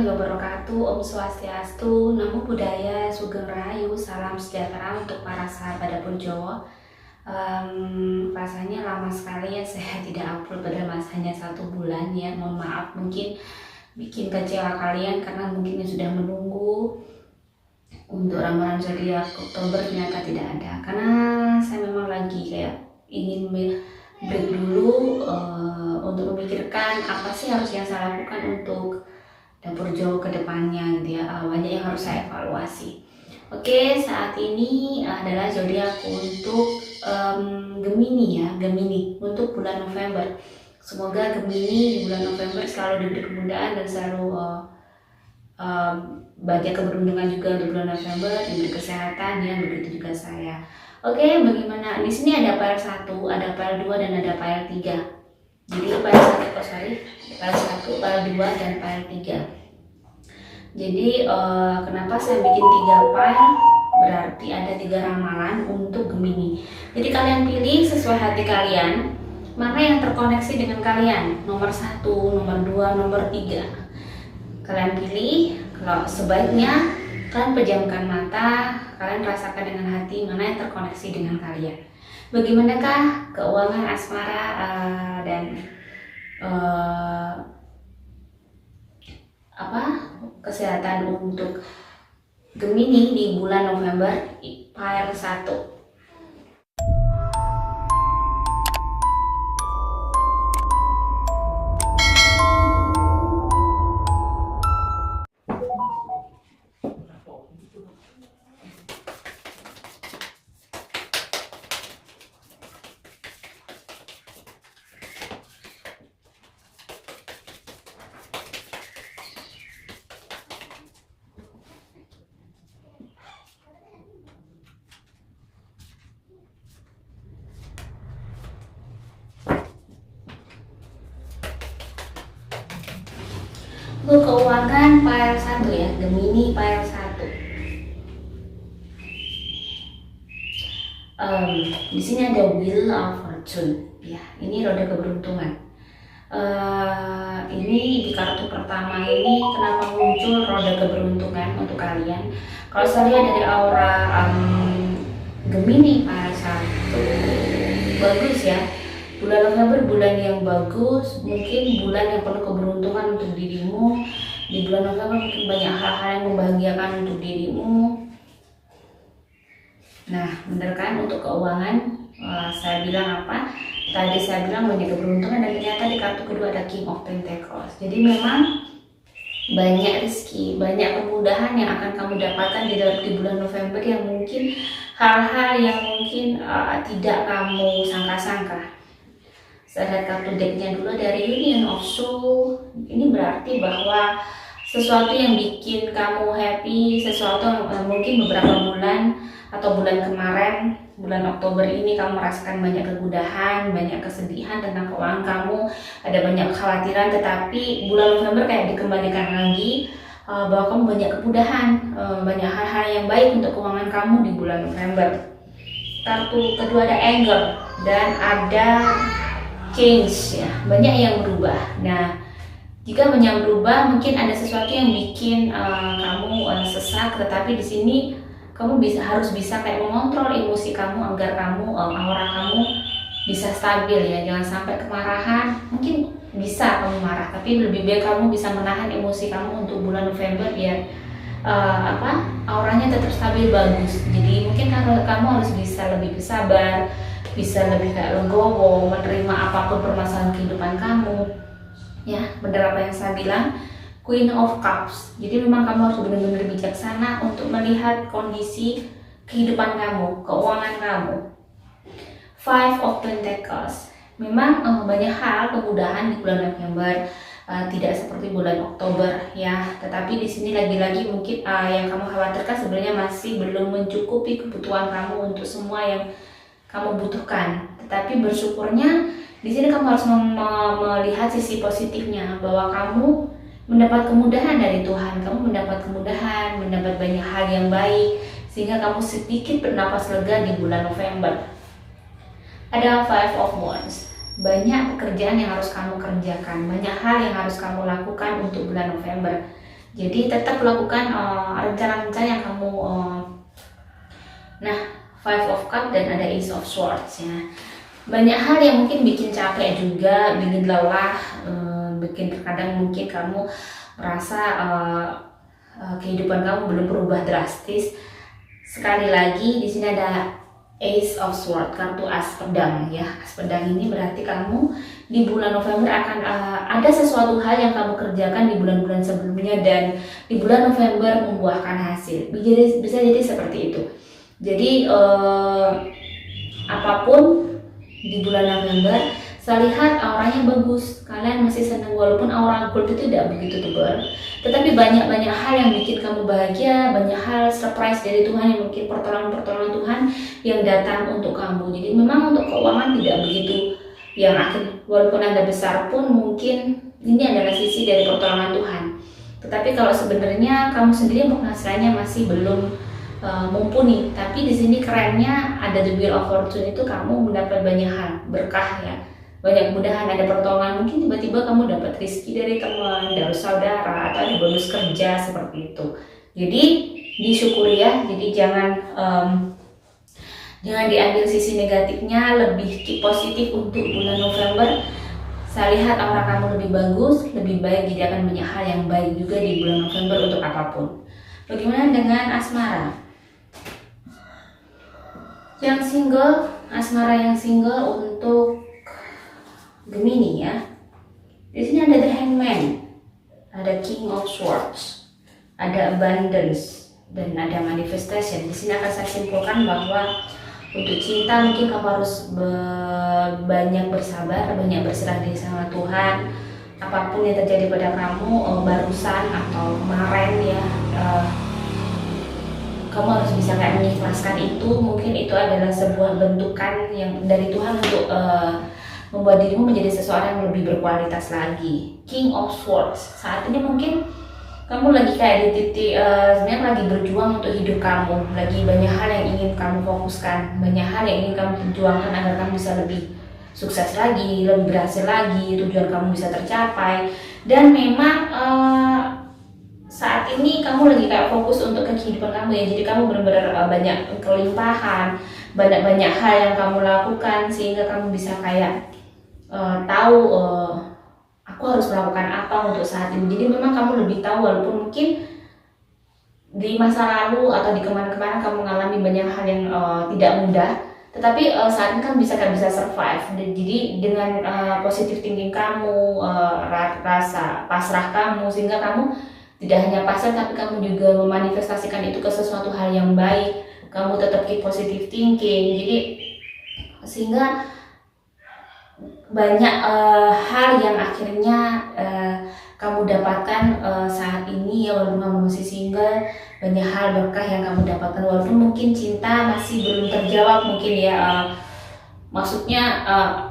warahmatullahi wabarakatuh. Om Swastiastu, Namo Buddhaya, Sugeng Rahayu, salam sejahtera untuk para sahabat dapur Jawa. Rasanya lama sekali ya saya tidak upload, padahal hanya 1 bulan ya. Mohon maaf, mungkin bikin kecewa kalian karena mungkin sudah menunggu untuk ramalan zodiak Oktober, ternyata tidak ada. Karena saya memang lagi kayak ingin break dulu untuk memikirkan apa sih harus yang saya lakukan untuk dapur Jawa ke depannya gitu ya. Banyak yang harus saya evaluasi. Oke, saat ini adalah zodiak untuk Gemini ya, Gemini untuk bulan November. Semoga Gemini di bulan November selalu diberi kemudahan dan selalu banyak keberuntungan juga di bulan November, diberi kesehatan ya, begitu juga saya. Oke, bagaimana? Di sini ada file 1, ada file 2 dan ada file 3. Jadi file 1, file 2 dan file 3. Jadi kenapa saya bikin 3 file? Berarti ada 3 ramalan untuk Gemini. Jadi kalian pilih sesuai hati kalian, mana yang terkoneksi dengan kalian, nomor 1, nomor 2, nomor 3. Kalian pilih. Kalau sebaiknya kalian pejamkan mata, kalian rasakan dengan hati mana yang terkoneksi dengan kalian. Bagaimanakah keuangan, asmara, dan kesehatan untuk Gemini di bulan November, file 1. Untuk keuangan file 1 ya, Gemini file 1. Di sini ada Wheel of Fortune ya, ini roda keberuntungan. Ini di kartu pertama ini kenapa muncul roda keberuntungan untuk kalian? Kalau saya lihat dari aura Gemini file 1 bagus ya. Bulan November bulan yang bagus, mungkin bulan yang penuh keberuntungan untuk dirimu. Di bulan November mungkin banyak hal-hal yang membahagiakan untuk dirimu. Nah, bener kan untuk keuangan? Saya bilang apa? Tadi saya bilang banyak keberuntungan dan ternyata di kartu kedua ada King of Pentacles. Jadi memang banyak rezeki, banyak kemudahan yang akan kamu dapatkan di bulan November yang mungkin hal-hal yang mungkin tidak kamu sangka-sangka. Saya lihat kartu decknya dulu dari Union of Soul. Ini berarti bahwa sesuatu yang bikin kamu happy, sesuatu yang mungkin beberapa bulan atau bulan kemarin, bulan Oktober ini kamu merasakan banyak kemudahan, banyak kesedihan tentang keuangan kamu, ada banyak kekhawatiran, tetapi bulan November kayak dikembalikan lagi bahwa kamu banyak kemudahan, banyak hal-hal yang baik untuk keuangan kamu di bulan November. Kartu kedua ada Anger dan ada change ya, banyak yang berubah. Nah, jika banyak berubah, mungkin ada sesuatu yang bikin kamu sesak, tetapi di sini kamu harus bisa kayak mengontrol emosi kamu agar kamu aura kamu bisa stabil ya. Jangan sampai kemarahan. Mungkin bisa kamu marah, tapi lebih baik kamu bisa menahan emosi kamu untuk bulan November biar auranya tetap stabil, bagus. Jadi mungkin kamu harus bisa lebih bersabar, bisa lebih kayak legowo menerima apapun permasalahan kehidupan kamu ya. Benar apa yang saya bilang, Queen of Cups. Jadi memang kamu harus benar-benar bijaksana untuk melihat kondisi kehidupan kamu, keuangan kamu. Five of Pentacles. Memang banyak hal kemudahan di bulan November, tidak seperti bulan Oktober ya. Tetapi di sini lagi-lagi mungkin yang kamu khawatirkan sebenarnya masih belum mencukupi kebutuhan kamu untuk semua yang kamu butuhkan. Tetapi bersyukurnya di sini kamu harus melihat sisi positifnya, bahwa kamu mendapat kemudahan dari Tuhan, kamu mendapat kemudahan, mendapat banyak hal yang baik, sehingga kamu sedikit bernapas lega di bulan November. Ada Five of Wands. Banyak pekerjaan yang harus kamu kerjakan, banyak hal yang harus kamu lakukan untuk bulan November. Jadi tetap lakukan rencana-rencana yang kamu nah, Five of Cups dan ada Ace of Swords ya. Banyak hal yang mungkin bikin capek juga, bikin lelah, bikin terkadang mungkin kamu merasa kehidupan kamu belum berubah drastis. Sekali lagi di sini ada Ace of Swords, kartu as pedang ya. As pedang ini berarti kamu di bulan November akan ada sesuatu hal yang kamu kerjakan di bulan-bulan sebelumnya dan di bulan November membuahkan hasil. Bisa jadi seperti itu. Jadi apapun di bulan November, saya lihat auranya bagus. Kalian masih senang walaupun aura gold itu tidak begitu tebal. Tetapi banyak hal yang bikin kamu bahagia, banyak hal surprise dari Tuhan yang mungkin pertolongan Tuhan yang datang untuk kamu. Jadi memang untuk keuangan tidak begitu yang akhir, walaupun Anda besar pun mungkin ini adalah sisi dari pertolongan Tuhan. Tetapi kalau sebenarnya kamu sendiri penghasilannya masih belum mumpuni, tapi di sini kerennya ada the wheel of fortune, itu kamu mendapat banyak hal, berkah ya. Banyak kemudahan, ada pertolongan, mungkin tiba-tiba kamu dapat rezeki dari teman, dari saudara, atau ada bonus kerja seperti itu. Jadi disyukuri ya. Jadi jangan diambil sisi negatifnya, lebih positif untuk bulan November. Saya lihat aura kamu lebih bagus, lebih baik, jadi akan banyak hal yang baik juga di bulan November untuk apapun. Bagaimana dengan asmara? Yang single, asmara yang single untuk Gemini ya. Di sini ada the Hangman, ada King of Swords, ada abundance, dan ada manifestation. Di sini akan saya simpulkan bahwa untuk cinta mungkin kamu harus banyak bersabar, banyak berserah diri sama Tuhan. Apapun yang terjadi pada kamu barusan atau kemarin ya, kamu harus bisa kayak mengikhlaskan itu. Mungkin itu adalah sebuah bentukan yang dari Tuhan untuk membuat dirimu menjadi seseorang yang lebih berkualitas lagi. King of Swords, saat ini mungkin kamu lagi kayak di titik sebenarnya lagi berjuang untuk hidup kamu, lagi banyak hal yang ingin kamu fokuskan, banyak hal yang ingin kamu perjuangkan agar kamu bisa lebih sukses lagi, lebih berhasil lagi, tujuan kamu bisa tercapai. Dan memang saat ini kamu lagi kayak fokus untuk kehidupan kamu ya, jadi kamu benar-benar banyak kelimpahan, banyak hal yang kamu lakukan sehingga kamu bisa kayak tahu aku harus melakukan apa untuk saat ini. Jadi memang kamu lebih tahu, walaupun mungkin di masa lalu atau di kemarin-kemarin kamu mengalami banyak hal yang tidak mudah, tetapi saat ini kan bisa survive. Jadi dengan positive thinking kamu, rasa pasrah kamu, sehingga kamu tidak hanya pasrah tapi kamu juga memanifestasikan itu ke sesuatu hal yang baik. Kamu tetap keep positive thinking, jadi sehingga banyak hal yang akhirnya kamu dapatkan saat ini ya, walaupun kamu masih single, banyak hal berkah yang kamu dapatkan, walaupun mungkin cinta masih belum terjawab mungkin ya, maksudnya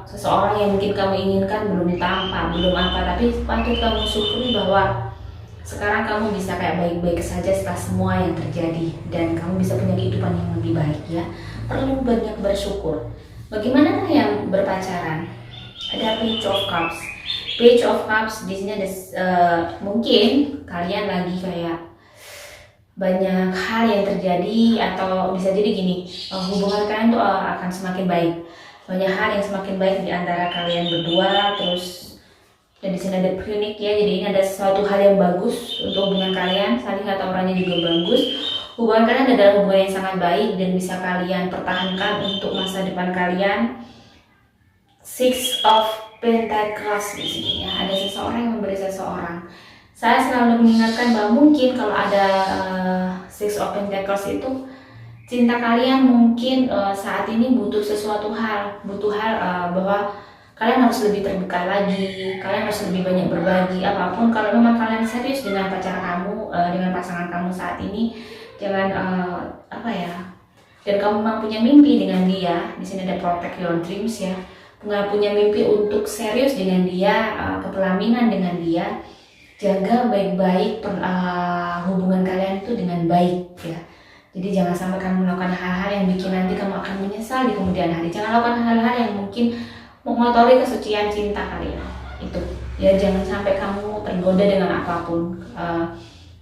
seseorang yang mungkin kamu inginkan belum ditampak, belum apa, tapi patut kamu syukuri bahwa sekarang kamu bisa kayak baik-baik saja setelah semua yang terjadi, dan kamu bisa punya kehidupan yang lebih baik ya. Perlu banyak bersyukur. Bagaimana yang berpacaran? Ada Page of Cups. Page of Cups di sini ada mungkin kalian lagi kayak banyak hal yang terjadi, atau bisa jadi gini, hubungan kalian tuh akan semakin baik. Banyak hal yang semakin baik di antara kalian berdua, terus dan di sini ada klinik ya, jadi ini ada sesuatu hal yang bagus untuk hubungan kalian. Saya lihat auranya juga bagus. Hubungan kalian adalah hubungan yang sangat baik dan bisa kalian pertahankan untuk masa depan kalian. Six of Pentacles di sini ya, ada seseorang yang memberi seseorang. Saya selalu mengingatkan bahwa mungkin kalau ada Six of Pentacles itu, cinta kalian mungkin saat ini butuh sesuatu hal, bahwa kalian harus lebih terbuka lagi, kalian harus lebih banyak berbagi apapun. Kalau memang kalian serius dengan pacar kamu, dengan pasangan kamu saat ini, jangan dan kamu memang punya mimpi dengan dia. Di sini ada protect your dreams ya, nggak punya mimpi untuk serius dengan dia, kepelaminan dengan dia, jaga baik-baik hubungan kalian itu dengan baik ya. Jadi jangan sampai kamu melakukan hal-hal yang bikin nanti kamu akan menyesal di kemudian hari. Jangan lakukan hal-hal yang mungkin mengotori kesucian cinta kalian itu ya. Jangan sampai kamu tergoda dengan apapun.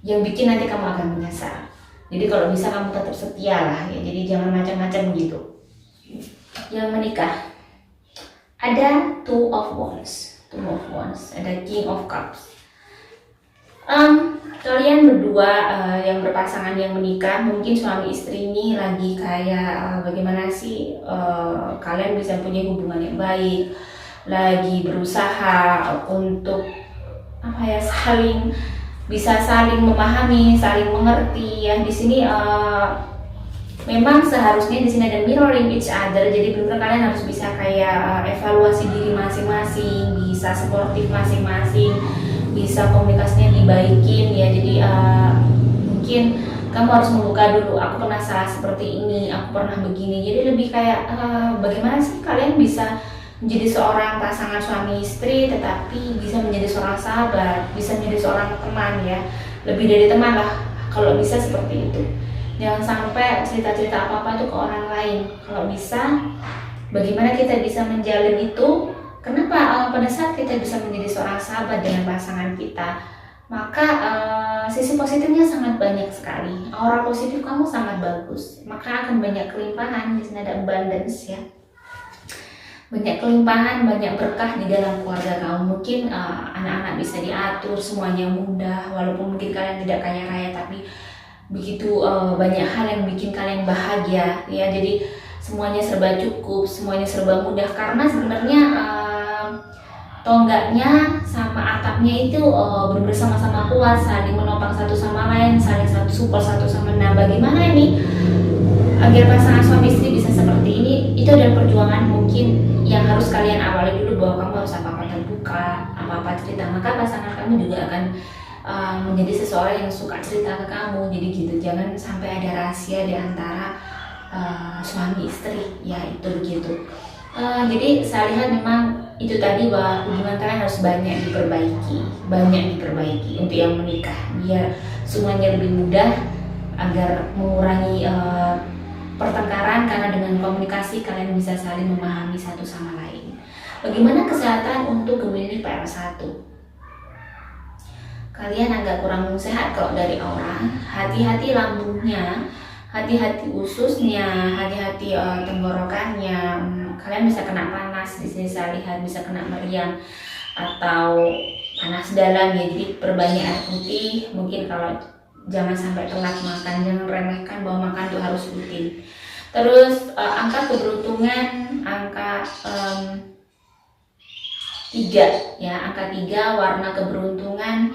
yang bikin nanti kamu akan menyesal. Jadi kalau bisa kamu tetap setia lah ya, jadi jangan macam-macam gitu. Yang menikah ada Two of Wands, ada King of Cups. Kalian berdua yang berpasangan yang menikah, mungkin suami istri ini lagi kayak bagaimana sih kalian bisa punya hubungan yang baik, lagi berusaha untuk saling memahami, saling mengerti ya. Di sini memang seharusnya di sini ada mirroring each other, jadi benar-benar kalian harus bisa kayak evaluasi diri masing-masing, bisa sportif masing-masing, bisa komunikasinya dibaikin ya. Jadi mungkin kamu harus membuka dulu, aku pernah salah seperti ini, aku pernah begini. Jadi lebih kayak bagaimana sih kalian bisa menjadi seorang pasangan suami istri tetapi bisa menjadi seorang sahabat, bisa menjadi seorang teman ya, lebih dari teman lah kalau bisa seperti itu. Jangan sampai cerita-cerita apa-apa itu ke orang lain. Kalau bisa, bagaimana kita bisa menjalin itu. Kenapa? Pada saat kita bisa menjadi seorang sahabat dengan pasangan kita, maka sisi positifnya sangat banyak sekali. Aura positif kamu sangat bagus, maka akan banyak kelimpahan. Di sini ada abundance ya, banyak kelimpahan, banyak berkah di dalam keluarga kamu. Mungkin anak-anak bisa diatur, semuanya mudah. Walaupun mungkin kalian tidak kaya raya, tapi begitu banyak hal yang bikin kalian bahagia ya. Jadi semuanya serba cukup, semuanya serba mudah, karena sebenarnya tonggaknya sama atapnya itu benar-benar sama-sama kuat, saling menopang satu sama lain, saling support satu sama lain. Nah, bagaimana ini agar pasangan suami istri bisa seperti ini? Itu adalah perjuangan mungkin yang harus kalian awali dulu, bahwa kamu harus apa-apa terbuka, apa-apa cerita, maka pasangan kamu juga akan menjadi seseorang yang suka cerita ke kamu. Jadi gitu, jangan sampai ada rahasia di antara suami istri ya, itu begitu. Jadi saya lihat memang itu tadi, bahwa hubungan kalian harus banyak diperbaiki untuk yang menikah, biar semuanya lebih mudah, agar mengurangi pertengkaran, karena dengan komunikasi kalian bisa saling memahami satu sama lain. Bagaimana kesehatan untuk Gemini PR1? Kalian agak kurang sehat kalau dari aura. Hati-hati lambungnya, hati-hati ususnya, hati-hati tenggorokannya. Kalian bisa kena panas, di sini saya lihat bisa kena meriang atau panas dalam ya. Jadi perbanyak air putih. Mungkin kalau jangan sampai telat makan, jangan remehkan bahwa makan itu harus rutin. Terus angka keberuntungan, angka 3 ya, angka 3, warna keberuntungan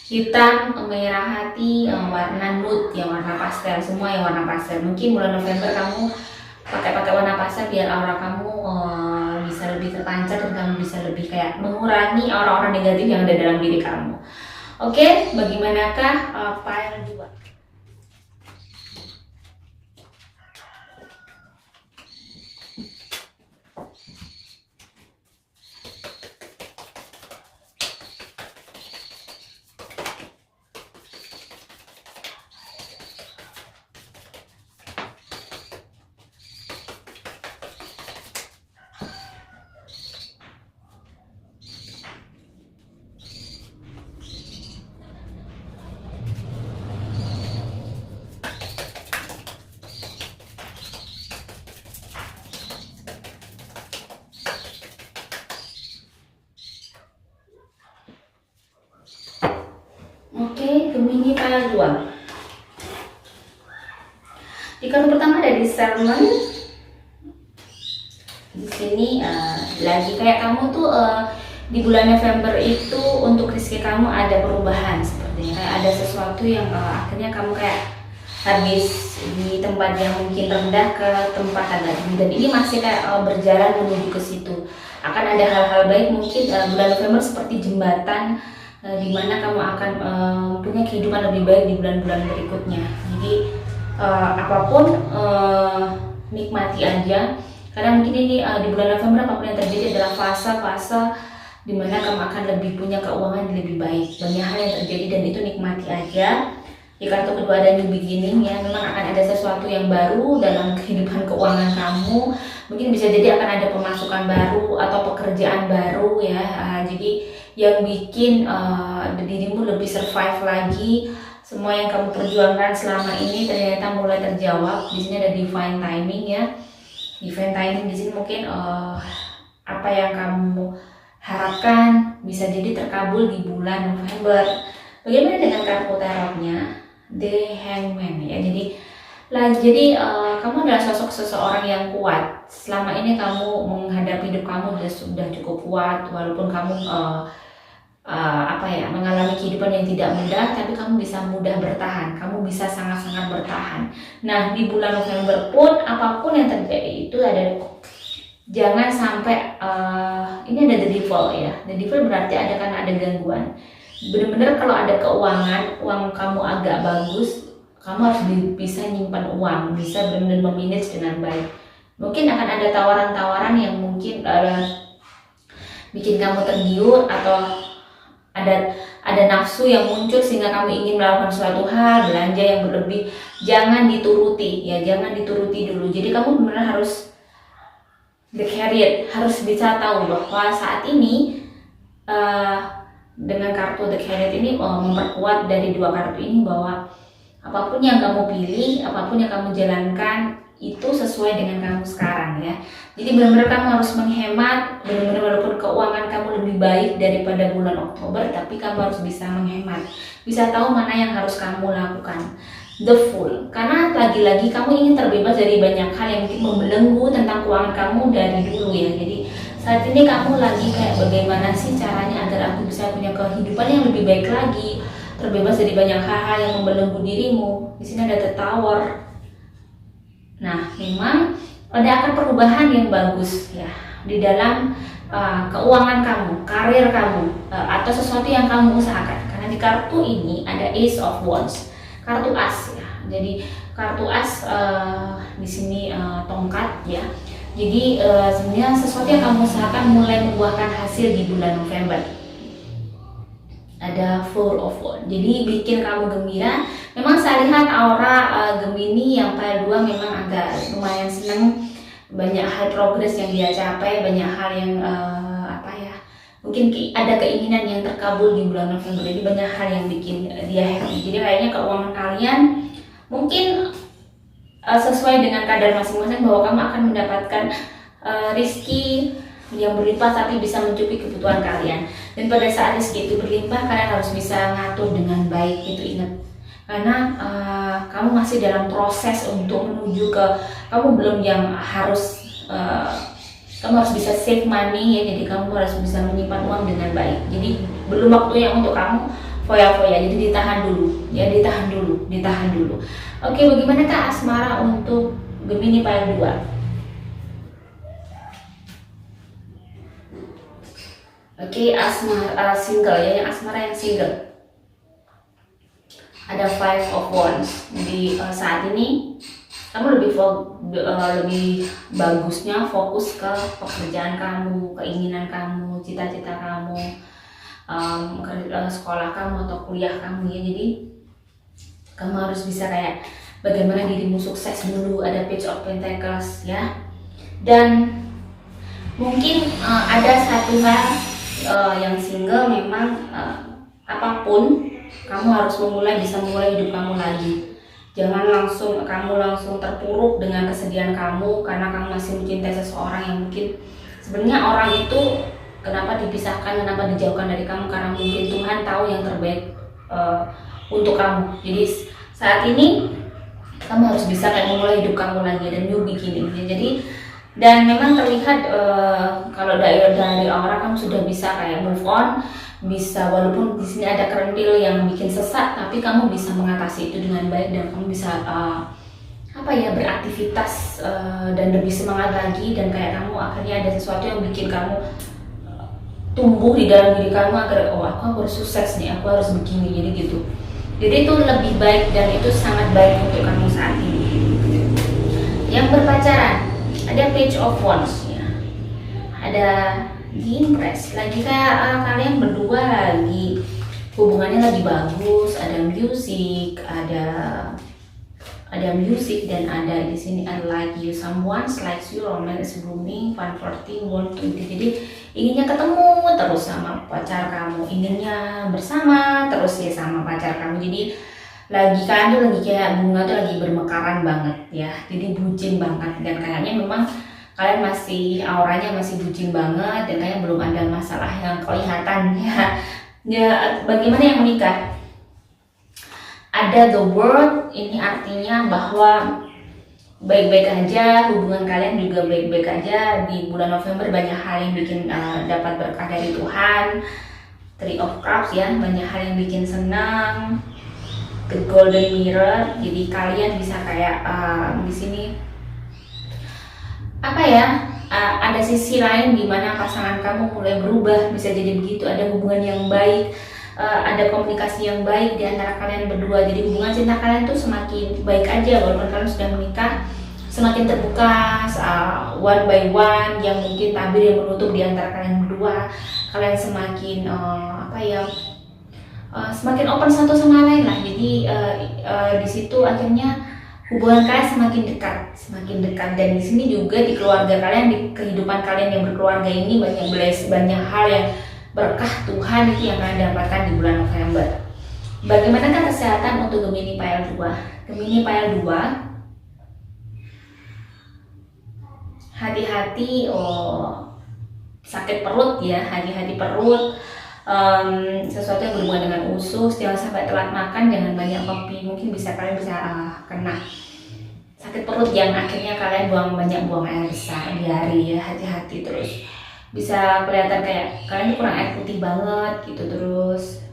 hitam, merah hati, warna nude ya, warna pastel, semua yang warna pastel. Mungkin bulan November kamu pakai warna pastel biar aura kamu bisa lebih terpancar, dan kamu bisa lebih kayak mengurangi aura-aura negatif yang ada dalam diri kamu. Oke, bagaimanakah file 2? Oke, Gemini file 2. Di kartu pertama ada discernment. Di sini lagi kayak kamu tuh di bulan November itu untuk rezeki kamu ada perubahan, sepertinya kayak ada sesuatu yang akhirnya kamu kayak habis di tempat yang mungkin rendah ke tempat agak tinggi, dan ini masih kayak berjalan menuju ke situ. Akan ada hal-hal baik mungkin bulan November seperti jembatan di mana kamu akan punya kehidupan lebih baik di bulan-bulan berikutnya. Jadi apapun nikmati aja, karena mungkin ini di bulan November apapun yang terjadi adalah fase-fase di mana kamu akan lebih punya keuangan yang lebih baik. Banyak hal yang terjadi dan itu nikmati aja. Di kartu kedua ada new beginning ya, memang akan ada sesuatu yang baru dalam kehidupan keuangan kamu. Mungkin bisa jadi akan ada pemasukan baru atau pekerjaan baru ya. Jadi yang bikin dirimu lebih survive lagi. Semua yang kamu perjuangkan selama ini ternyata mulai terjawab. Di sini ada divine timing ya. Divine timing di sini mungkin apa yang kamu harapkan bisa jadi terkabul di bulan November. Bagaimana dengan kartu tarotnya? The Hangman ya. Jadi kamu adalah sosok seseorang yang kuat. Selama ini kamu menghadapi hidup kamu sudah cukup kuat, walaupun kamu mengalami kehidupan yang tidak mudah, tapi kamu bisa mudah bertahan. Kamu bisa sangat-sangat bertahan. Nah, di bulan November pun apapun yang terjadi itu ada, jangan sampai ini ada the devil ya. The devil berarti ada gangguan. Benar-benar kalau ada keuangan, uang kamu agak bagus, kamu harus bisa nyimpan uang, bisa benar-benar memanage dengan baik. Mungkin akan ada tawaran-tawaran yang mungkin bikin kamu tergiur, atau ada nafsu yang muncul sehingga kamu ingin melakukan suatu hal, belanja yang berlebih. Jangan dituruti ya, jangan dituruti dulu. Jadi kamu benar-benar harus the carrier, harus bisa tahu bahwa saat ini dengan kartu The Chariot ini memperkuat dari dua kartu ini bahwa apapun yang kamu pilih, apapun yang kamu jalankan itu sesuai dengan kamu sekarang ya. Jadi benar-benar kamu harus menghemat, benar-benar walaupun keuangan kamu lebih baik daripada bulan Oktober, tapi kamu harus bisa menghemat, bisa tahu mana yang harus kamu lakukan. The Fool, karena lagi-lagi kamu ingin terbebas dari banyak hal yang mungkin membelenggu tentang keuangan kamu dari dulu ya. Jadi saat ini kamu lagi kayak bagaimana sih caranya agar aku bisa punya kehidupan yang lebih baik lagi, terbebas dari banyak hal-hal yang membelenggu dirimu. Di sini ada The Tower. Nah, memang akan perubahan yang bagus ya di dalam keuangan kamu, karir kamu, atau sesuatu yang kamu usahakan. Karena di kartu ini ada Ace of Wands, kartu as ya. Jadi kartu as di sini tongkat ya. Jadi sebenarnya sesuatu yang kamu usahakan mulai membuahkan hasil di bulan November. Ada Four of Wands, jadi bikin kamu gembira. Memang saya lihat aura Gemini yang pada dua memang agak lumayan senang, banyak hal progres yang dia capai, banyak hal yang mungkin ada keinginan yang terkabul di bulan November. Jadi banyak hal yang bikin dia happy. Jadi kayaknya keuangan kalian mungkin sesuai dengan kadar masing-masing, bahwa kamu akan mendapatkan rezeki yang berlimpah tapi bisa mencukupi kebutuhan kalian. Dan pada saat rezeki itu berlimpah, kalian harus bisa ngatur dengan baik, itu ingat. Karena kamu masih dalam proses untuk menuju ke, kamu belum yang harus kamu harus bisa save money ya. Jadi kamu harus bisa menyimpan uang dengan baik. Jadi belum waktunya untuk kamu foya-foya, jadi ditahan dulu ya, ditahan dulu. Oke, bagaimana Kak asmara untuk Gemini pada 2? Oke, asmara single ya, yang asmara yang single. Ada Five of Wands. Jadi saat ini kamu lebih bagusnya fokus ke pekerjaan kamu, keinginan kamu, cita-cita kamu, sekolah kamu atau kuliah kamu ya. Jadi kamu harus bisa kayak bagaimana dirimu sukses dulu. Ada Page of Pentacles ya. Dan mungkin ada satu hal yang single, memang apapun kamu harus bisa memulai hidup kamu lagi. Jangan kamu langsung terpuruk dengan kesedihan kamu karena kamu masih mencintai seseorang yang mungkin sebenarnya orang itu kenapa dipisahkan, kenapa dijauhkan dari kamu, karena mungkin Tuhan tahu yang terbaik untuk kamu. Jadi saat ini kamu harus bisa kayak memulai hidup kamu lagi dan new beginning ya. Jadi dan memang terlihat kalau dari aura kamu sudah bisa kayak move on, bisa, walaupun di sini ada kerentil yang bikin sesak, tapi kamu bisa mengatasi itu dengan baik dan kamu bisa beraktivitas dan lebih semangat lagi. Dan kayak kamu akhirnya ada sesuatu yang bikin kamu tumbuh di dalam diri kamu agar aku harus sukses nih, aku harus begini, jadi gitu. Jadi itu lebih baik dan itu sangat baik untuk kamu saat ini. Yang berpacaran ada Page of Wands ya, ada di Impress lagi kayak kalian berdua lagi hubungannya lagi bagus, ada musik dan ada di sini I like you, someone likes you, romance is blooming, fun flirting, want to. Jadi inginnya ketemu terus sama pacar kamu, inginnya bersama terus ya sama pacar kamu. Jadi kalian tuh lagi kayak bunga tuh lagi bermekaran banget ya, jadi bucin banget, dan kayaknya memang kalian masih auranya masih bucin banget, dan kayaknya belum ada masalah yang kelihatan ya. Ya, bagaimana yang menikah? Ada the word, ini artinya bahwa baik-baik aja, hubungan kalian juga baik-baik aja. Di bulan November banyak hal yang bikin dapat berkah dari Tuhan. Three of Cups ya, banyak hal yang bikin senang. The Golden Mirror, jadi kalian bisa kayak di sini apa ya? Ada sisi lain di mana pasangan kamu mulai berubah, bisa jadi begitu. Ada hubungan yang baik, ada komunikasi yang baik di antara kalian berdua. Jadi hubungan cinta kalian tuh semakin baik aja walaupun kalian sudah menikah, semakin terbuka one by one, yang mungkin tabir yang menutup di antara kalian berdua. Kalian semakin semakin open satu sama lain lah. Jadi di situ akhirnya hubungan kalian semakin dekat, dan di sini juga di keluarga kalian, di kehidupan kalian yang berkeluarga ini banyak hal yang berkah Tuhan itu yang kalian dapatkan di bulan November. Bagaimana kesehatan untuk Gemini Pile 2? Gemini Pile 2, hati-hati sakit perut ya, hati-hati perut. Sesuatu yang berhubungan dengan usus, jangan sampai telat makan, jangan banyak kopi, mungkin kalian bisa kena sakit perut yang akhirnya kalian banyak buang air besar di hari ya. Hati-hati terus, bisa kelihatan kayak kalian kurang air putih banget gitu. Terus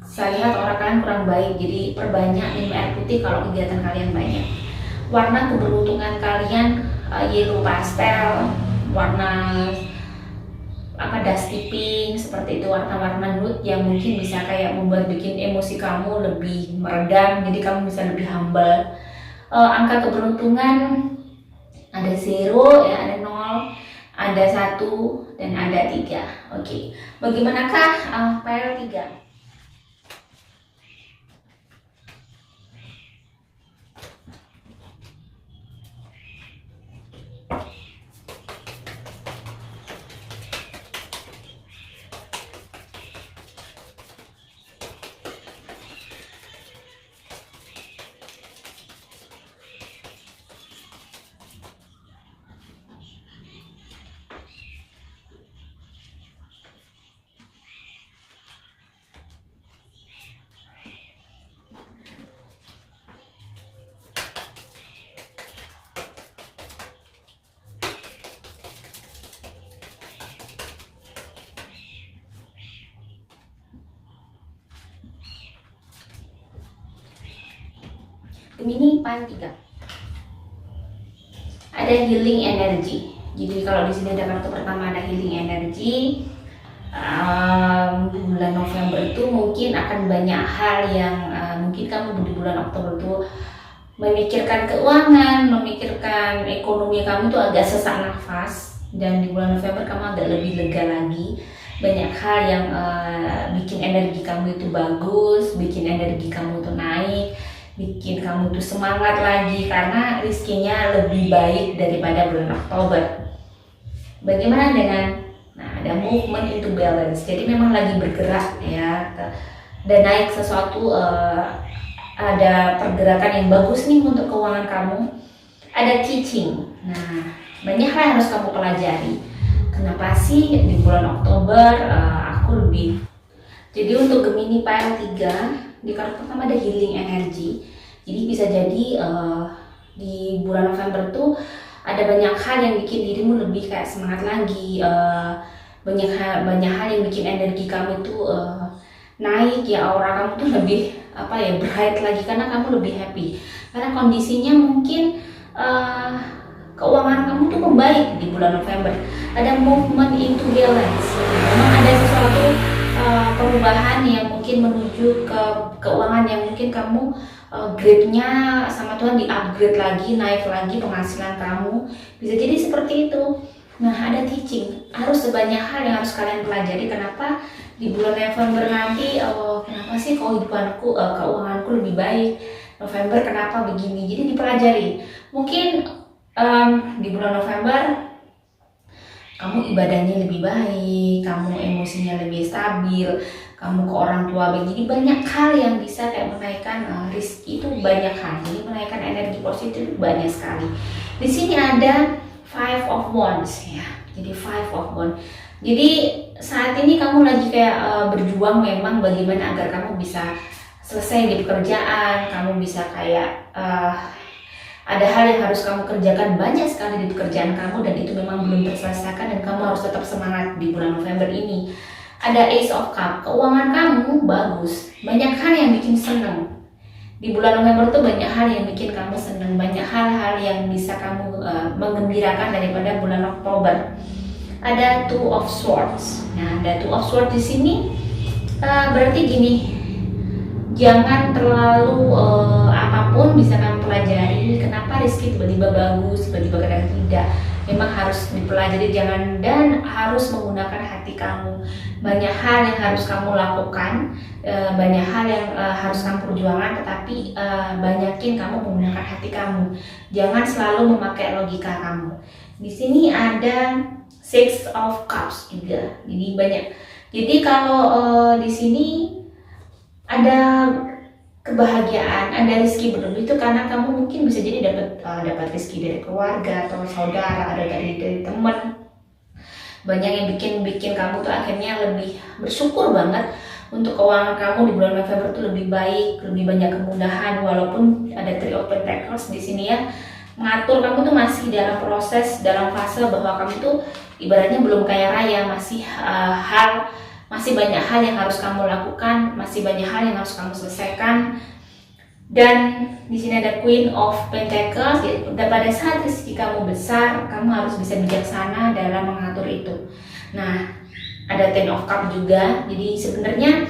saya lihat orang kalian kurang baik, jadi perbanyak minum air putih kalau kegiatan kalian banyak. Warna keberuntungan kalian yellow pastel, warna dusty pink, seperti itu, warna-warna nude yang mungkin bisa kayak bikin emosi kamu lebih meredam, jadi kamu bisa lebih humble. Angka keberuntungan ada 0 ya, ada 0, ada 1, dan ada 3. Oke. Bagaimanakah Pile 3? Gemini Pile 3, ada healing energy. Jadi kalau di sini ada kartu pertama, ada healing energy. Bulan November itu mungkin akan banyak hal yang mungkin kamu di bulan Oktober itu memikirkan keuangan, memikirkan ekonomi kamu tuh agak sesak nafas, dan di bulan November kamu agak lebih lega lagi. Banyak hal yang bikin energi kamu itu bagus, bikin energi kamu tuh naik, bikin kamu tuh semangat lagi karena rizkinya lebih baik daripada bulan Oktober. Bagaimana dengan ada movement into balance, jadi memang lagi bergerak ya, dan naik sesuatu, ada pergerakan yang bagus nih untuk keuangan kamu. Ada teaching, banyak hal yang harus kamu pelajari. Kenapa sih di bulan Oktober aku lebih. Jadi untuk Gemini Pile 3, di kartu pertama ada healing energy. Jadi bisa jadi di bulan November tuh ada banyak hal yang bikin dirimu lebih kayak semangat lagi. Banyak hal yang bikin energi kamu tuh naik ya, aura kamu tuh lebih bright lagi karena kamu lebih happy. Karena kondisinya mungkin keuangan kamu tuh membaik di bulan November. Ada movement into balance. Memang ada sesuatu perubahan yang mungkin menuju ke keuangan yang mungkin kamu grade-nya sama Tuhan di-upgrade lagi, naik lagi penghasilan kamu. Bisa jadi seperti itu. Ada teaching, harus sebanyak hal yang harus kalian pelajari. Kenapa? di bulan November nanti, kenapa sih kehidupanku, keuanganku lebih baik, November kenapa begini, jadi dipelajari. Mungkin di bulan November kamu ibadahnya lebih baik, kamu emosinya lebih stabil, kamu ke orang tua baik. Jadi banyak hal yang bisa kayak menaikkan rezeki itu, banyak hal. Jadi menaikkan energi positif itu banyak sekali. Di sini ada Five of Wands ya. Jadi Five of Wands. Jadi saat ini kamu lagi kayak berjuang memang bagaimana agar kamu bisa selesai di pekerjaan, kamu bisa kayak ada hal yang harus kamu kerjakan banyak sekali di pekerjaan kamu dan itu memang belum terselesaikan dan kamu harus tetap semangat di bulan November ini. Ada Ace of Cup, keuangan kamu bagus, banyak hal yang bikin seneng. Di bulan November tuh banyak hal yang bikin kamu seneng, banyak hal-hal yang bisa kamu menggembirakan daripada bulan Oktober. Ada Two of Swords. Nah, ada Two of Swords di sini berarti gini, jangan terlalu apapun bisa kamu pelajari. Kenapa rezeki tiba-tiba bagus, tiba-tiba kadang tidak. Memang harus dipelajari, jangan, dan harus menggunakan hati kamu. Banyak hal yang harus kamu lakukan, banyak hal yang harus kamu perjuangkan, tetapi banyakin kamu menggunakan hati kamu. Jangan selalu memakai logika kamu. Di sini ada Six of Cups juga. Jadi banyak. Jadi kalau di sini ada kebahagiaan, ada rezeki berlebih itu karena kamu mungkin bisa jadi dapat rezeki dari keluarga atau saudara, ada dari teman. Banyak yang bikin kamu tuh akhirnya lebih bersyukur banget untuk keuangan kamu di bulan November tuh lebih baik, lebih banyak kemudahan, walaupun ada Three of Pentacles di sini ya. Mengatur kamu tuh masih dalam proses, dalam fase bahwa kamu tuh ibaratnya belum kaya raya, masih banyak hal yang harus kamu lakukan, masih banyak hal yang harus kamu selesaikan. Dan di sini ada Queen of Pentacles, dan pada saat rezeki kamu besar, kamu harus bisa bijaksana dalam mengatur itu. Nah, ada Ten of Cup juga. Jadi sebenarnya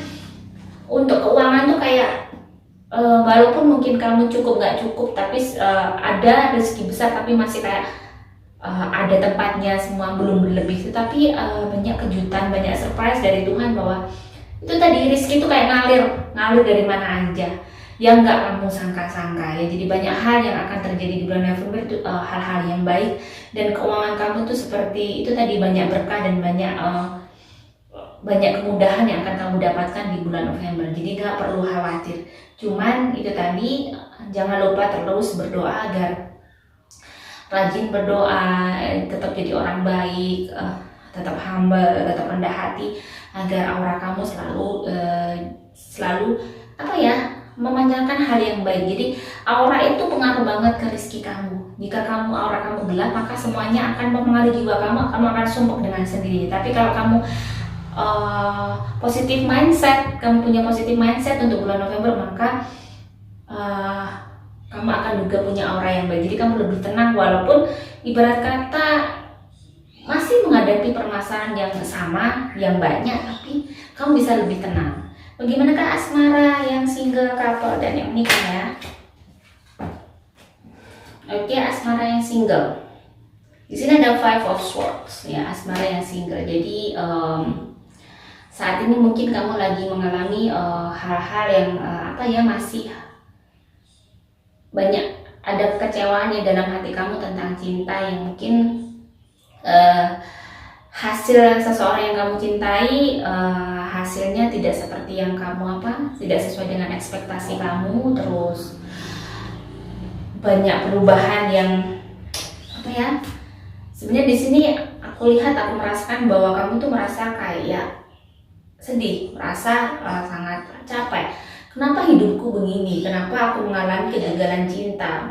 untuk keuangan tuh kayak walaupun mungkin kamu cukup nggak cukup, tapi ada rezeki besar tapi masih kayak ada tempatnya, semua belum berlebih. Tapi banyak kejutan, banyak surprise dari Tuhan bahwa itu tadi rezeki itu kayak ngalir dari mana aja yang nggak kamu sangka-sangka ya. Jadi banyak hal yang akan terjadi di bulan November itu, hal-hal yang baik, dan keuangan kamu tuh seperti itu tadi, banyak berkah dan banyak kemudahan yang akan kamu dapatkan di bulan November. Jadi nggak perlu khawatir. Cuman itu tadi, jangan lupa terus berdoa agar rajin berdoa, tetap jadi orang baik, tetap humble, tetap rendah hati, agar aura kamu selalu memancarkan hal yang baik. Jadi aura itu pengaruh banget ke rezeki kamu. Jika aura kamu gelap, maka semuanya akan mempengaruhi jiwa kamu akan sumpuk dengan sendirinya. Tapi kalau kamu positive mindset, kamu punya positive mindset untuk bulan November, maka kamu akan juga punya aura yang baik. Jadi kamu lebih tenang, walaupun ibarat kata masih menghadapi permasalahan yang sama, yang banyak, tapi kamu bisa lebih tenang. Bagaimana kak asmara yang single, couple, dan yang menikah ya? Oke, asmara yang single. Di sini ada Five of Swords ya, asmara yang single. Jadi saat ini mungkin kamu lagi mengalami hal-hal yang masih banyak ada kekecewaan ya dalam hati kamu tentang cinta, yang mungkin hasil seseorang yang kamu cintai hasilnya tidak seperti yang kamu tidak sesuai dengan ekspektasi kamu, terus banyak perubahan yang sebenarnya di sini aku merasakan bahwa kamu tuh merasa kayak sedih, merasa sangat capek. Kenapa hidupku begini? Kenapa aku mengalami kegagalan cinta?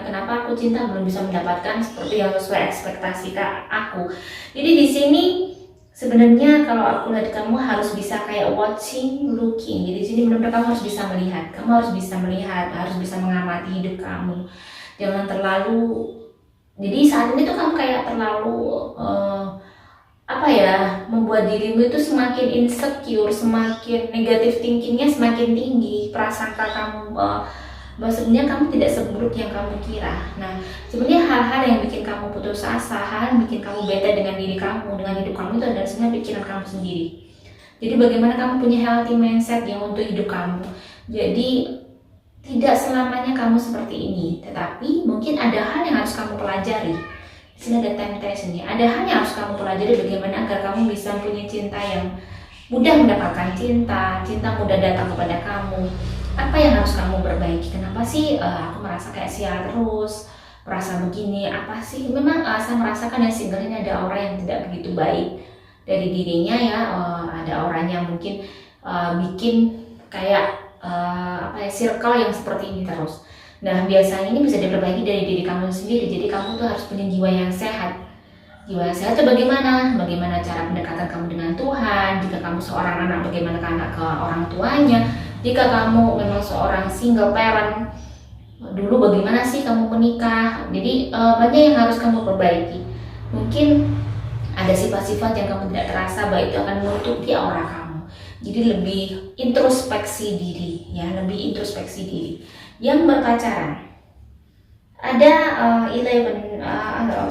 Kenapa aku cinta belum bisa mendapatkan seperti yang sesuai ekspektasi aku? Jadi di sini sebenarnya kalau aku lihat, kamu harus bisa kayak watching, looking. Jadi di sini benar-benar kamu harus bisa melihat. Kamu harus bisa mengamati hidup kamu. Jangan terlalu. Jadi saat ini tuh kamu kayak terlalu membuat dirimu itu semakin insecure, semakin negatif thinkingnya semakin tinggi, prasangka kamu bahwa sebenarnya kamu tidak seburuk yang kamu kira. Nah, sebenarnya hal-hal yang bikin kamu putus asa, hal yang bikin kamu bete dengan diri kamu, dengan hidup kamu, itu adalah sebenarnya pikiran kamu sendiri. Jadi bagaimana kamu punya healthy mindset yang untuk hidup kamu. Jadi tidak selamanya kamu seperti ini, tetapi mungkin ada hal yang harus kamu pelajari. Di sini ada temptation ya. Ada hal yang harus kamu pelajari bagaimana agar kamu bisa punya cinta yang mudah mendapatkan cinta, cinta mudah datang kepada kamu. Apa yang harus kamu perbaiki? Kenapa sih aku merasa kayak sial terus, merasa begini? Apa sih? Memang saya merasakan yang single ini ada orang yang tidak begitu baik dari dirinya ya. Ada orang yang mungkin bikin kayak circle yang seperti ini terus. Nah, biasanya ini bisa diperbaiki dari diri kamu sendiri. Jadi kamu tuh harus punya jiwa yang sehat. Jiwa yang sehat itu bagaimana? Bagaimana cara pendekatan kamu dengan Tuhan? Jika kamu seorang anak, bagaimana ke orang tuanya? Jika kamu memang seorang single parent, dulu bagaimana sih kamu menikah? Jadi banyak yang harus kamu perbaiki. Mungkin ada sifat-sifat yang kamu tidak terasa bahwa itu akan menutupi aura kamu. Jadi lebih introspeksi diri, ya, lebih introspeksi diri. Yang berpacaran, ada 11,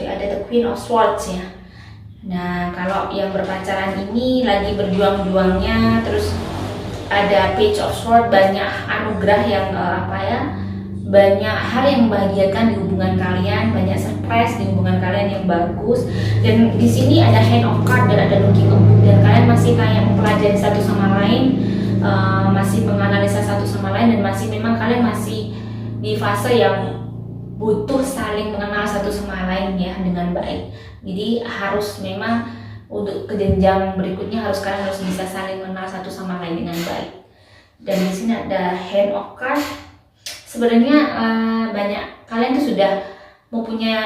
ada the Queen of Swords ya. Nah, kalau yang berpacaran ini lagi berjuang-juangnya, terus ada Page of Swords, banyak anugerah yang banyak hal yang membahagiakan di hubungan kalian, banyak surprise di hubungan kalian yang bagus. Dan di sini ada Hand of Cards dan ada Looking Up, dan kalian masih kayak mempelajari satu sama lain, masih menganalisa satu sama lain, dan memang kalian masih di fase yang butuh saling mengenal satu sama lain ya dengan baik. Jadi harus memang untuk ke jenjang berikutnya kalian harus bisa saling mengenal satu sama lain dengan baik. Dan di sini ada Hand of Cards. Sebenarnya banyak kalian tuh sudah mempunyai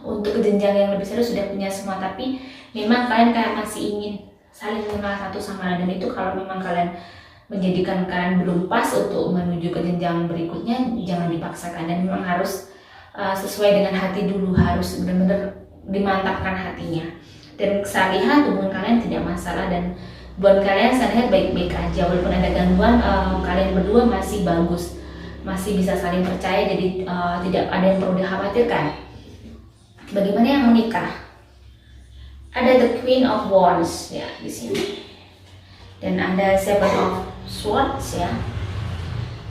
untuk ke jenjang yang lebih serius sudah punya semua, tapi memang kalian kayak masih ingin saling mengenal satu sama lain. Dan itu kalau memang kalian menjadikan kalian belum pas untuk menuju ke jenjang berikutnya, jangan dipaksakan, dan memang harus sesuai dengan hati dulu, harus benar-benar dimantapkan hatinya. Dan saya lihat hubungan kalian tidak masalah, dan buat kalian saya lihat baik-baik aja, walaupun ada gangguan, kalian berdua masih bagus, masih bisa saling percaya, jadi tidak ada yang perlu dikhawatirkan. Bagaimana yang menikah? Ada the Queen of Wands ya di sini, dan ada Seven of Swords ya,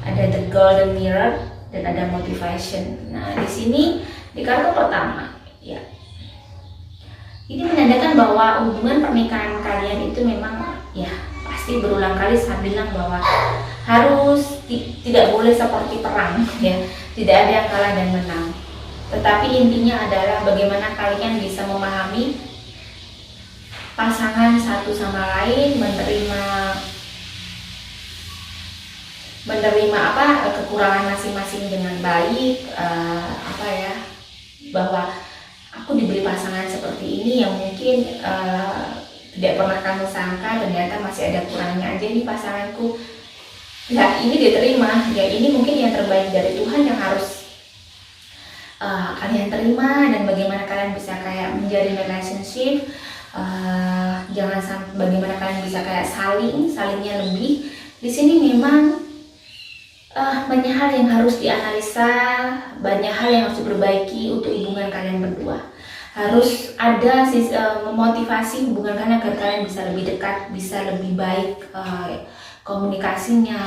ada the Golden Mirror, dan ada Motivation. Nah, di sini di kartu pertama ya, ini menandakan bahwa hubungan pernikahan kalian itu memang ya pasti berulang kali saya bilang bahwa harus tidak boleh seperti perang ya, tidak ada yang kalah dan menang. Tetapi intinya adalah bagaimana kalian bisa memahami pasangan satu sama lain, menerima kekurangan masing-masing dengan baik, bahwa aku diberi pasangan seperti ini yang mungkin tidak pernah kamu sangka, ternyata masih ada kurangnya aja nih pasanganku. Ya, ini diterima, ya ini mungkin yang terbaik dari Tuhan yang harus kalian terima. Dan bagaimana kalian bisa kayak menjalin relationship, jangan sampai bagaimana kalian bisa kayak salingnya lebih. Di sini memang banyak hal yang harus dianalisa, banyak hal yang harus diperbaiki untuk hubungan kalian berdua. Harus ada memotivasi hubungan kalian agar kalian bisa lebih dekat, bisa lebih baik komunikasinya,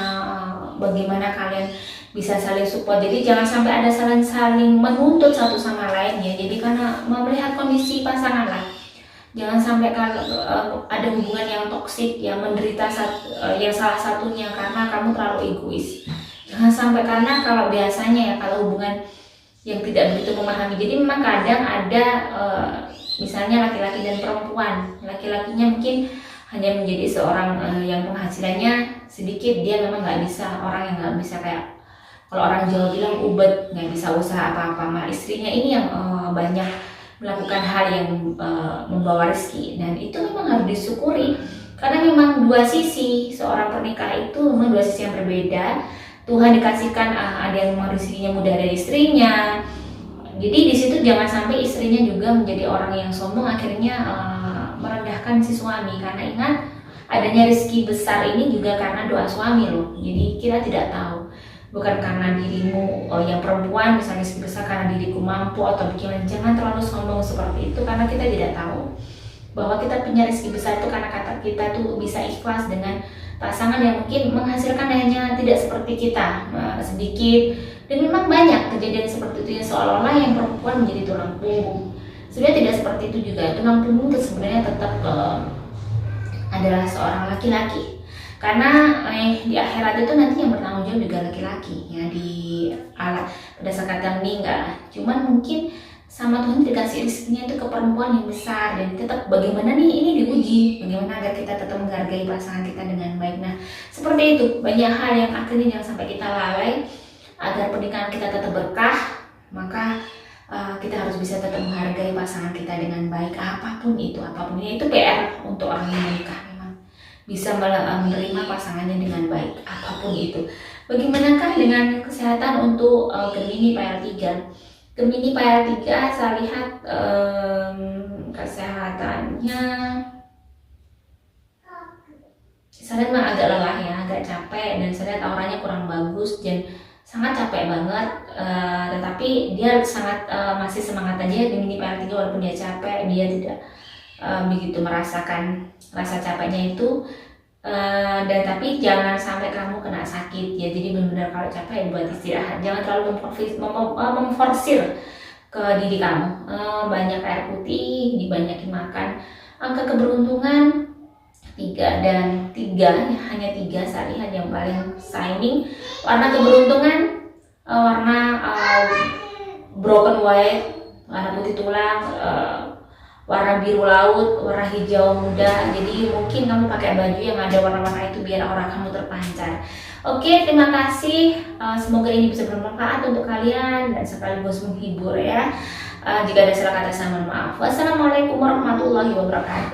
bagaimana kalian bisa saling support. Jadi jangan sampai ada saling menuntut satu sama lain ya. Jadi karena melihat kondisi pasangan lah, jangan sampai kalau ada hubungan yang toksik yang menderita yang salah satunya karena kamu terlalu egois. Jangan sampai, karena kalau biasanya ya kalau hubungan yang tidak begitu memahami, jadi memang kadang ada misalnya laki-laki dan perempuan, laki-lakinya mungkin hanya menjadi seorang yang penghasilannya sedikit, dia memang nggak bisa, orang yang nggak bisa kayak kalau orang Jawa bilang ubet, nggak bisa usaha apa-apa. Nah, istrinya ini yang banyak melakukan hal yang membawa rezeki, dan itu memang harus disyukuri karena memang dua sisi seorang pernikah itu memang dua sisi yang berbeda. Tuhan dikasihkan ada yang memang rezekinya mudah dari istrinya, jadi di situ jangan sampai istrinya juga menjadi orang yang sombong akhirnya merendahkan si suami. Karena ingat, adanya rezeki besar ini juga karena doa suami loh. Jadi kita tidak tahu, bukan karena dirimu yang perempuan misalnya rezeki besar karena diriku mampu atau bagaimana. Jangan terlalu sombong seperti itu karena kita tidak tahu. bahwa kita punya rezeki besar itu karena kata kita tuh bisa ikhlas dengan pasangan yang mungkin menghasilkan hanya tidak seperti kita, sedikit. Dan memang banyak kejadian seperti itu, yang seolah-olah yang perempuan menjadi tulang punggung. Sebenarnya tidak seperti itu juga. Tulang punggung itu sebenarnya tetap adalah seorang laki-laki. Karena di akhirat itu nanti yang bertanggung jawab juga laki-laki ya, di alat pada saat kata meninggal. Cuman mungkin sama Tuhan dikasih rezekinya itu ke perempuan yang besar, dan tetap bagaimana nih ini diuji, bagaimana agar kita tetap menghargai pasangan kita dengan baik. Nah seperti itu, banyak hal yang akhirnya jangan sampai kita lalai agar pernikahan kita tetap berkah. Maka kita harus bisa tetap menghargai pasangan kita dengan baik, apapun itu PR untuk orang yang menikah. Bisa menerima pasangannya dengan baik, apapun itu. Bagaimanakah dengan kesehatan untuk Gemini PL3? Gemini PL3 saya lihat kesehatannya, saya lihat memang agak lelah ya, agak capek, dan saya lihat auranya kurang bagus dan sangat capek banget. Tetapi dia sangat masih semangat aja Gemini PL3, walaupun dia capek, dia tidak begitu merasakan rasa capeknya itu. Dan tapi jangan sampai kamu kena sakit ya. Jadi benar-benar kalau capek buat istirahat, jangan terlalu memforsir ke diri kamu. Banyak air putih, dibanyakin makan. Angka keberuntungan 3 dan 3, hanya 3 saya lihat yang paling shining. Warna keberuntungan warna broken white, warna putih tulang, warna biru laut, warna hijau muda. Jadi mungkin kamu pakai baju yang ada warna-warna itu biar aura kamu terpancar. Oke, terima kasih. Semoga ini bisa bermanfaat untuk kalian dan sekaligus menghibur ya. Jika ada salah kata saya mohon maaf. Wassalamualaikum warahmatullahi wabarakatuh.